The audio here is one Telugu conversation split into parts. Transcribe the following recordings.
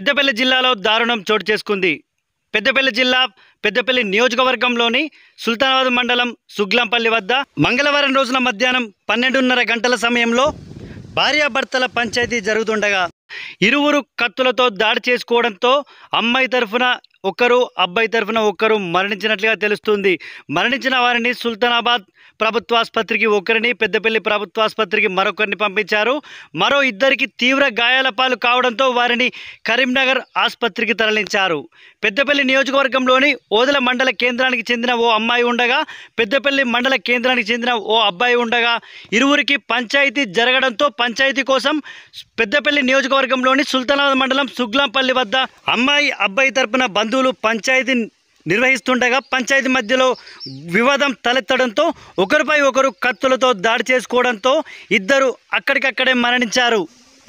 పెద్దపల్లి జిల్లాలో దారుణం చోటు చేసుకుంది. పెద్దపల్లి జిల్లా పెద్దపల్లి నియోజకవర్గంలోని సుల్తానాబాద్ మండలం సుగ్లంపల్లి వద్ద మంగళవారం రోజున మధ్యాహ్నం 12:30 గంటల సమయంలో భార్యాభర్తల పంచాయతీ జరుగుతుండగా ఇరువురు కత్తులతో దాడి చేసుకోవడంతో అమ్మాయి తరఫున ఒకరు, అబ్బాయి తరఫున ఒకరు మరణించినట్లుగా తెలుస్తుంది. మరణించిన వారిని సుల్తానాబాద్ ప్రభుత్వ ఆసుపత్రికి ఒకరిని, పెద్దపల్లి ప్రభుత్వ ఆసుపత్రికి మరొకరిని పంపించారు. మరో ఇద్దరికి తీవ్ర గాయాల పాలు కావడంతో వారిని కరీంనగర్ ఆసుపత్రికి తరలించారు. పెద్దపల్లి నియోజకవర్గంలోని ఓదెల మండల కేంద్రానికి చెందిన ఓ అమ్మాయి ఉండగా, పెద్దపల్లి మండల కేంద్రానికి చెందిన ఓ అబ్బాయి ఉండగా ఇరువురికి పంచాయతీ జరగడంతో పంచాయతీ కోసం పెద్దపల్లి నియోజకవర్గంలోని సుల్తానాబాద్ మండలం సుగ్లంపల్లి వద్ద అమ్మాయి, అబ్బాయి తరపున బంధువులు పంచాయతీ నిర్వహిస్తుండగా పంచాయతీ మధ్యలో వివాదం తలెత్తడంతో ఒకరిపై ఒకరు కత్తులతో దాడి చేసుకోవడంతో ఇద్దరు అక్కడికక్కడే మరణించారు.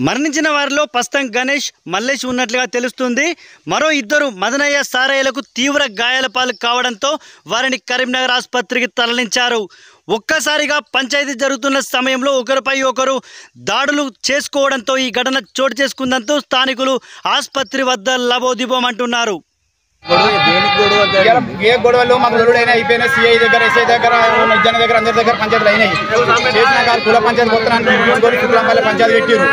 మరణించిన వారిలో పస్తం గణేష్, మల్లేష్ ఉన్నట్లుగా తెలుస్తుంది. మరో ఇద్దరు మదనయ్య, సారయ్యలకు తీవ్ర గాయాల పాలు కావడంతో వారిని కరీంనగర్ ఆసుపత్రికి తరలించారు. ఒక్కసారిగా పంచాయతీ జరుగుతున్న సమయంలో ఒకరిపై ఒకరు దాడులు చేసుకోవడంతో ఈ ఘటన చోటు చేసుకుందంటూ స్థానికులు ఆసుపత్రి వద్ద లబోదిబోమంటున్నారు. ఏ గొడవలు మాకు గొడవలు అయిపోయినా సిఐ దగ్గర, ఎస్ఐ దగ్గర, జన దగ్గర, అందరి దగ్గర పంచాయతీలు అయినాయి. చేసిన గారు కుల పంచాయతీ కొత్తనాన్ని శుక్లంపల్లి పంచాయతీ పెట్టారు.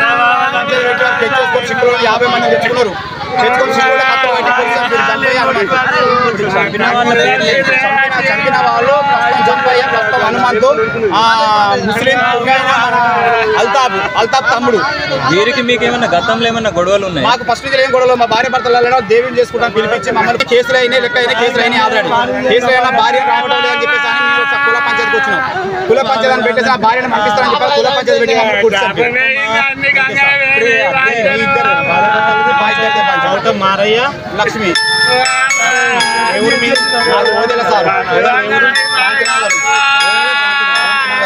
పంచాయతీ పెట్టి తెచ్చేసుకొని సిక్కులు 50 మంది తెచ్చుకున్నారు. తెచ్చుకొని చంపిన వాళ్ళు జంపయ్య, ప్రస్తుతం హనుమంతు, ముస్లిం అల్తాఫ్ తమ్ముడు. వీరికి మీకు ఏమన్నా గతంలో ఏమన్నా గొడవలు ఉన్నాయి? మాకు ఫస్ట్ ఏం గొడవలు, మా భార్య భర్తలలో దేవిని చేసుకుంటాను పిలిపించి మమ్మల్ని కేసులు అయినాయి, లెక్క అయినా కేసులు అయినాయి. ఆల్రెడీ కేసులు అయినా భార్య రావడం లేదని చెప్పేసి కుల పంచాయతీకి వచ్చినాం. కుల పంచాయతీ పెట్టేసి ఆ భార్యను పంపిస్తారని చెప్పారు. కుల పంచాయతీ పెట్టి మారయ్య, లక్ష్మి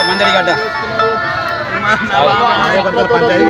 మంజరిగడ్డ పంచాయతీ